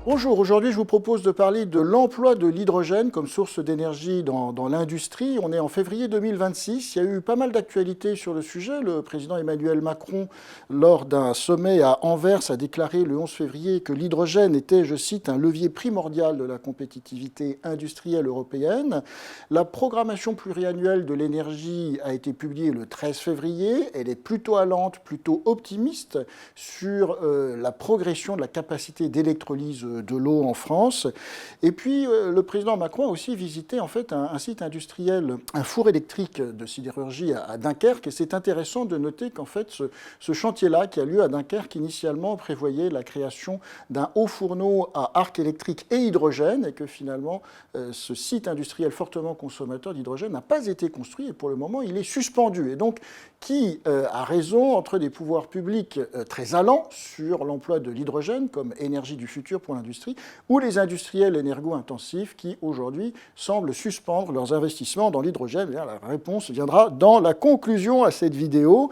Bonjour, aujourd'hui je vous propose de parler de l'emploi de l'hydrogène comme source d'énergie dans l'industrie. On est en février 2026, il y a eu pas mal d'actualités sur le sujet. Le président Emmanuel Macron, lors d'un sommet à Anvers, a déclaré le 11 février que l'hydrogène était, je cite, un levier primordial de la compétitivité industrielle européenne. La programmation pluriannuelle de l'énergie a été publiée le 13 février. Elle est plutôt allante, plutôt optimiste sur la progression de la capacité d'électrolyse de l'eau en France. Et puis, le président Macron a aussi visité en fait un site industriel, un four électrique de sidérurgie à Dunkerque. Et c'est intéressant de noter qu'en fait, ce chantier-là, qui a lieu à Dunkerque, initialement prévoyait la création d'un haut fourneau à arc électrique et hydrogène, et que finalement, ce site industriel fortement consommateur d'hydrogène n'a pas été construit, et pour le moment, il est suspendu. Et donc, qui a raison entre des pouvoirs publics très allants sur l'emploi de l'hydrogène comme énergie du futur pour l'industrie, ou les industriels énergo-intensifs qui, aujourd'hui, semblent suspendre leurs investissements dans l'hydrogène? La réponse viendra dans la conclusion à cette vidéo.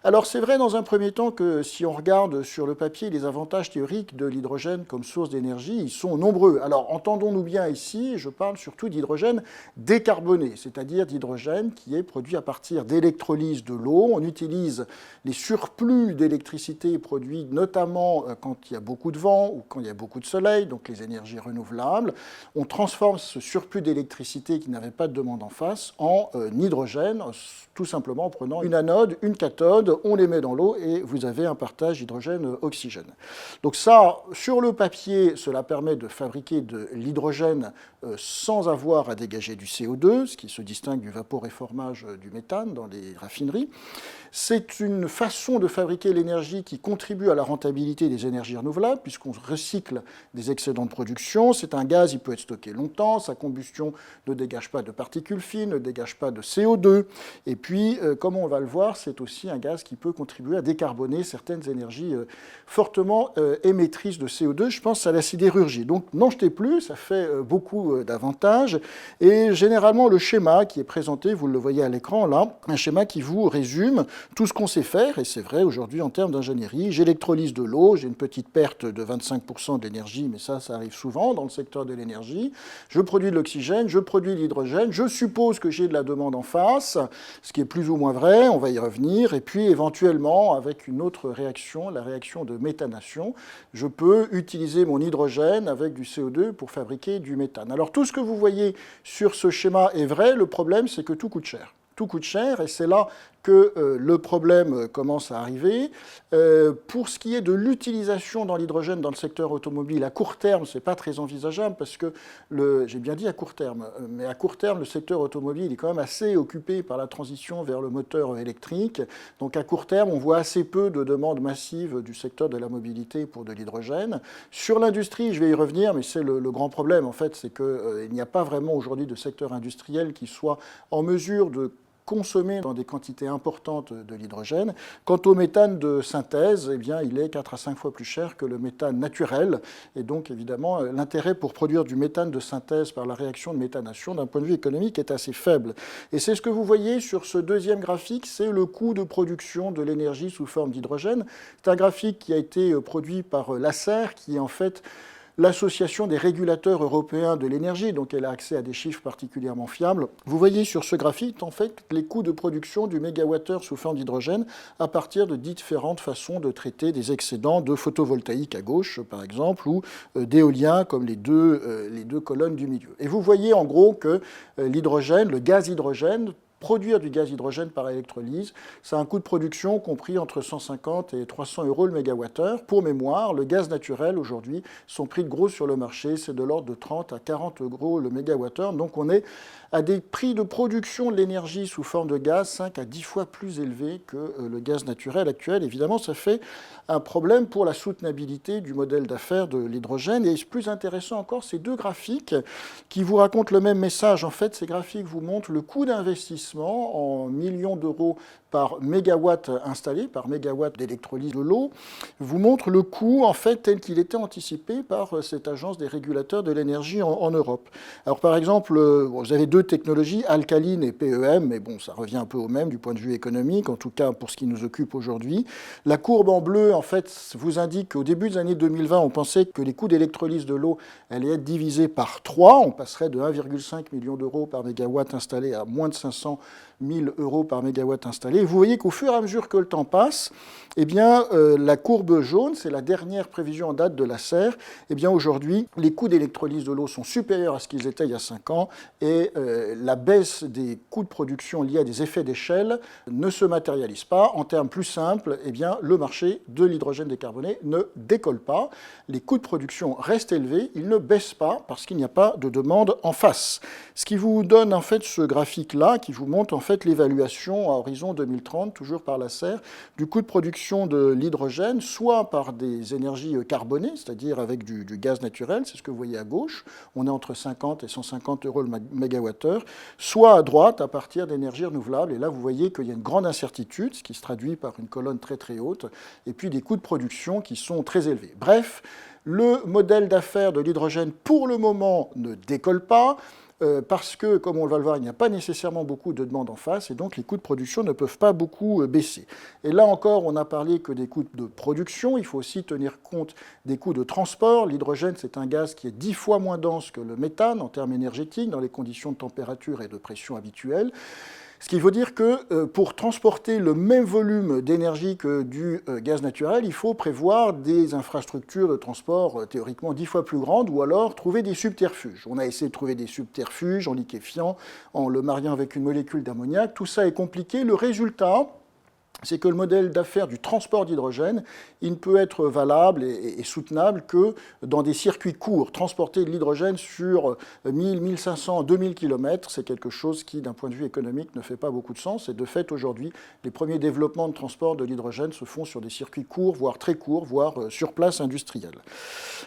Alors c'est vrai dans un premier temps que si on regarde sur le papier les avantages théoriques de l'hydrogène comme source d'énergie, ils sont nombreux. Alors entendons-nous bien ici, je parle surtout d'hydrogène décarboné, c'est-à-dire d'hydrogène qui est produit à partir d'électrolyse de l'eau. On utilise les surplus d'électricité produits notamment quand il y a beaucoup de vent ou quand il y a beaucoup de soleil, donc les énergies renouvelables. On transforme ce surplus d'électricité qui n'avait pas de demande en face en hydrogène, tout simplement en prenant une anode, une cathode, on les met dans l'eau et vous avez un partage hydrogène-oxygène. Donc ça, sur le papier, cela permet de fabriquer de l'hydrogène sans avoir à dégager du CO2, ce qui se distingue du vaporéformage du méthane dans les raffineries. C'est une façon de fabriquer l'énergie qui contribue à la rentabilité des énergies renouvelables, puisqu'on recycle des excédents de production. C'est un gaz, il peut être stocké longtemps, sa combustion ne dégage pas de particules fines, ne dégage pas de CO2. Et puis, comme on va le voir, c'est aussi un gaz qui peut contribuer à décarboner certaines énergies fortement émettrices de CO2. Je pense à la sidérurgie. Donc, n'en jetez plus, ça fait beaucoup d'avantages. Et généralement, le schéma qui est présenté, vous le voyez à l'écran là, un schéma qui vous résume tout ce qu'on sait faire, et c'est vrai aujourd'hui en termes d'ingénierie. J'électrolyse de l'eau, j'ai une petite perte de 25% d'énergie, mais ça arrive souvent dans le secteur de l'énergie. Je produis de l'oxygène, je produis de l'hydrogène, je suppose que j'ai de la demande en face, ce qui est plus ou moins vrai, on va y revenir, et puis éventuellement, avec une autre réaction, la réaction de méthanation, je peux utiliser mon hydrogène avec du CO2 pour fabriquer du méthane. Alors tout ce que vous voyez sur ce schéma est vrai, le problème c'est que tout coûte cher. Tout coûte cher, et c'est là que le problème commence à arriver. Pour ce qui est de l'utilisation dans l'hydrogène dans le secteur automobile, à court terme, ce n'est pas très envisageable parce que, j'ai bien dit à court terme, mais à court terme, le secteur automobile est quand même assez occupé par la transition vers le moteur électrique. Donc à court terme, on voit assez peu de demandes massives du secteur de la mobilité pour de l'hydrogène. Sur l'industrie, je vais y revenir, mais c'est le grand problème en fait, c'est qu'il n'y a pas vraiment aujourd'hui de secteur industriel qui soit en mesure de consommer dans des quantités importantes de l'hydrogène. Quant au méthane de synthèse, eh bien, il est 4 à 5 fois plus cher que le méthane naturel. Et donc, évidemment, l'intérêt pour produire du méthane de synthèse par la réaction de méthanation, d'un point de vue économique, est assez faible. Et c'est ce que vous voyez sur ce deuxième graphique, c'est le coût de production de l'énergie sous forme d'hydrogène. C'est un graphique qui a été produit par l'ACER, qui est en fait l'Association des régulateurs européens de l'énergie, donc elle a accès à des chiffres particulièrement fiables. Vous voyez sur ce graphique, en fait, les coûts de production du mégawattheure sous forme d'hydrogène à partir de différentes façons de traiter des excédents de photovoltaïque à gauche, par exemple, ou d'éolien, comme les deux colonnes du milieu. Et vous voyez en gros que l'hydrogène, le gaz hydrogène, produire du gaz hydrogène par électrolyse, ça a un coût de production compris entre 150 et 300 euros le mégawattheure. Pour mémoire, le gaz naturel, aujourd'hui, son prix de gros sur le marché, c'est de l'ordre de 30 à 40 euros le mégawattheure. Donc on est à des prix de production de l'énergie sous forme de gaz 5 à 10 fois plus élevés que le gaz naturel actuel. Évidemment, ça fait un problème pour la soutenabilité du modèle d'affaires de l'hydrogène. Et plus intéressant encore, ces deux graphiques qui vous racontent le même message. En fait, ces graphiques vous montrent le coût d'investissement en millions d'euros par mégawatt installé, par mégawatt d'électrolyse de l'eau, vous montre le coût en fait tel qu'il était anticipé par cette agence des régulateurs de l'énergie en Europe. Alors par exemple, vous avez deux technologies, alcaline et PEM, mais bon, ça revient un peu au même du point de vue économique, en tout cas pour ce qui nous occupe aujourd'hui. La courbe en bleu, en fait, vous indique qu'au début des années 2020, on pensait que les coûts d'électrolyse de l'eau allaient être divisés par 3. On passerait de 1,5 million d'euros par mégawatt installé à moins de 500 000 euros par mégawatt installé. Et vous voyez qu'au fur et à mesure que le temps passe, eh bien, la courbe jaune, c'est la dernière prévision en date de l'ACER. Eh bien, aujourd'hui, les coûts d'électrolyse de l'eau sont supérieurs à ce qu'ils étaient il y a 5 ans et la baisse des coûts de production liés à des effets d'échelle ne se matérialise pas. En termes plus simples, eh bien, le marché de l'hydrogène décarboné ne décolle pas. Les coûts de production restent élevés, ils ne baissent pas parce qu'il n'y a pas de demande en face. Ce qui vous donne en fait ce graphique-là, qui vous montre en fait l'évaluation à horizon 2030, toujours par l'ACER, du coût de production de l'hydrogène, soit par des énergies carbonées, c'est-à-dire avec du gaz naturel, c'est ce que vous voyez à gauche, on est entre 50 et 150 euros le mégawattheure, soit à droite à partir d'énergies renouvelables. Et là, vous voyez qu'il y a une grande incertitude, ce qui se traduit par une colonne très très haute, et puis des coûts de production qui sont très élevés. Bref, le modèle d'affaires de l'hydrogène, pour le moment, ne décolle pas, parce que, comme on va le voir, il n'y a pas nécessairement beaucoup de demandes en face, et donc les coûts de production ne peuvent pas beaucoup baisser. Et là encore, on n'a parlé que des coûts de production, il faut aussi tenir compte des coûts de transport. L'hydrogène, c'est un gaz qui est 10 fois moins dense que le méthane en termes énergétiques, dans les conditions de température et de pression habituelles. Ce qui veut dire que pour transporter le même volume d'énergie que du gaz naturel, il faut prévoir des infrastructures de transport théoriquement 10 fois plus grandes, ou alors trouver des subterfuges. On a essayé de trouver des subterfuges en liquéfiant, en le mariant avec une molécule d'ammoniac. Tout ça est compliqué. Le résultat, c'est que le modèle d'affaires du transport d'hydrogène, il ne peut être valable et soutenable que dans des circuits courts. Transporter de l'hydrogène sur 1000, 1500, 2000 km, c'est quelque chose qui, d'un point de vue économique, ne fait pas beaucoup de sens. Et de fait, aujourd'hui, les premiers développements de transport de l'hydrogène se font sur des circuits courts, voire très courts, voire sur place industrielle.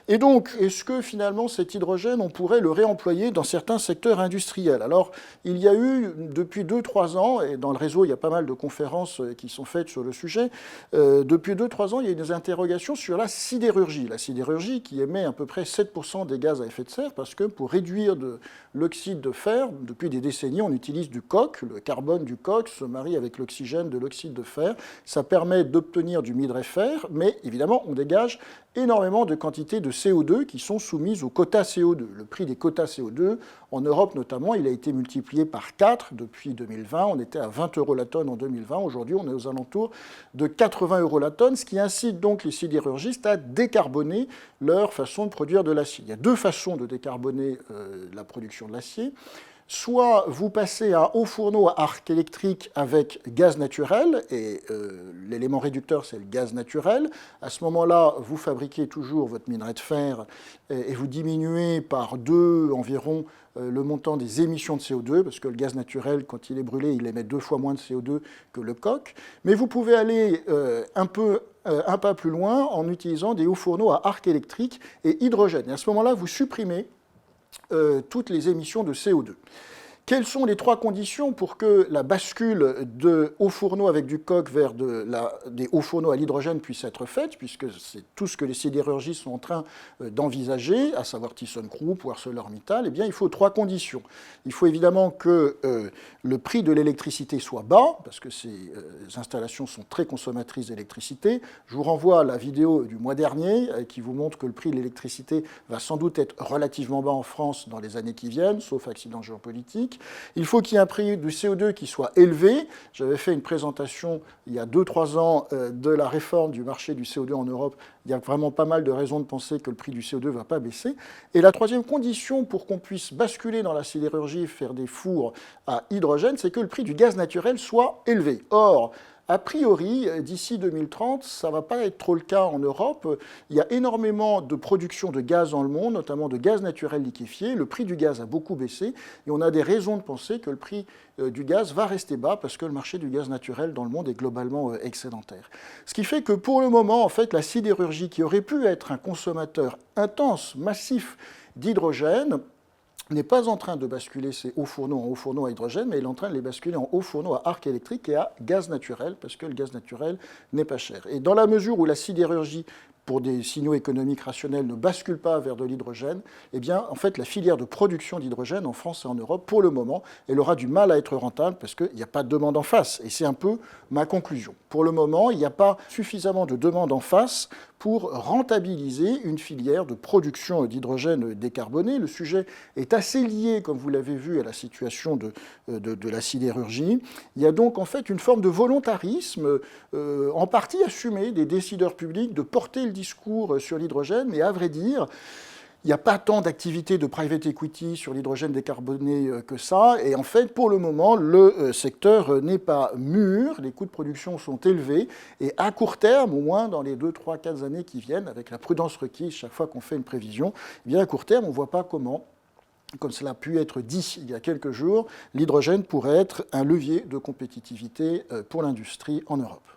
Et donc, est-ce que finalement cet hydrogène, on pourrait le réemployer dans certains secteurs industriels? Alors, il y a eu, depuis 2-3 ans, et dans le réseau, il y a pas mal de conférences qui sont faites sur le sujet, depuis 2-3 ans, il y a des interrogations sur la sidérurgie. La sidérurgie qui émet à peu près 7% des gaz à effet de serre, parce que pour réduire de l'oxyde de fer, depuis des décennies, on utilise du coke. Le carbone du coke se marie avec l'oxygène de l'oxyde de fer. Ça permet d'obtenir du minerai fer, mais évidemment, on dégage énormément de quantités de CO2 qui sont soumises aux quotas CO2. Le prix des quotas CO2, en Europe notamment, il a été multiplié par 4 depuis 2020. On était à 20 euros la tonne en 2020. Aujourd'hui, on est aux alentours de 80 euros la tonne, ce qui incite donc les sidérurgistes à décarboner leur façon de produire de l'acier. Il y a deux façons de décarboner la production de l'acier. Soit vous passez à un haut fourneau à arc électrique avec gaz naturel, et l'élément réducteur, c'est le gaz naturel. À ce moment-là, vous fabriquez toujours votre minerai de fer et vous diminuez par 2 environ le montant des émissions de CO2, parce que le gaz naturel, quand il est brûlé, il émet 2 fois moins de CO2 que le coke. Mais vous pouvez aller un pas plus loin en utilisant des hauts fourneaux à arc électrique et hydrogène. Et à ce moment-là, vous supprimez toutes les émissions de CO2. Quelles sont les 3 conditions pour que la bascule de hauts fourneaux avec du coke vers des hauts fourneaux à l'hydrogène puisse être faite, puisque c'est tout ce que les sidérurgistes sont en train d'envisager, à savoir ThyssenKrupp ou ArcelorMittal? Eh bien, il faut 3 conditions. Il faut évidemment que le prix de l'électricité soit bas, parce que ces installations sont très consommatrices d'électricité. Je vous renvoie à la vidéo du mois dernier qui vous montre que le prix de l'électricité va sans doute être relativement bas en France dans les années qui viennent, sauf accident géopolitique. Il faut qu'il y ait un prix du CO2 qui soit élevé. J'avais fait une présentation il y a 2-3 ans de la réforme du marché du CO2 en Europe. Il y a vraiment pas mal de raisons de penser que le prix du CO2 ne va pas baisser. Et la troisième condition pour qu'on puisse basculer dans la sidérurgie et faire des fours à hydrogène, c'est que le prix du gaz naturel soit élevé. Or, a priori, d'ici 2030, ça ne va pas être trop le cas en Europe. Il y a énormément de production de gaz dans le monde, notamment de gaz naturel liquéfié. Le prix du gaz a beaucoup baissé et on a des raisons de penser que le prix du gaz va rester bas parce que le marché du gaz naturel dans le monde est globalement excédentaire. Ce qui fait que pour le moment, en fait, la sidérurgie qui aurait pu être un consommateur intense, massif d'hydrogène, n'est pas en train de basculer ses hauts fourneaux en hauts fourneaux à hydrogène, mais il est en train de les basculer en hauts fourneaux à arc électrique et à gaz naturel, parce que le gaz naturel n'est pas cher. Et dans la mesure où la sidérurgie, pour des signaux économiques rationnels, ne bascule pas vers de l'hydrogène, eh bien, en fait, la filière de production d'hydrogène en France et en Europe, pour le moment, elle aura du mal à être rentable parce qu'il n'y a pas de demande en face. Et c'est un peu ma conclusion. Pour le moment, il n'y a pas suffisamment de demande en face pour rentabiliser une filière de production d'hydrogène décarboné. Le sujet est assez lié, comme vous l'avez vu, à la situation de la sidérurgie. Il y a donc en fait une forme de volontarisme, en partie assumé des décideurs publics, de porter le discours sur l'hydrogène, mais à vrai dire, il n'y a pas tant d'activités de private equity sur l'hydrogène décarboné que ça. Et en fait, pour le moment, le secteur n'est pas mûr, les coûts de production sont élevés. Et à court terme, au moins dans les 2, 3, 4 années qui viennent, avec la prudence requise chaque fois qu'on fait une prévision, eh bien à court terme, on ne voit pas comment, comme cela a pu être dit il y a quelques jours, l'hydrogène pourrait être un levier de compétitivité pour l'industrie en Europe.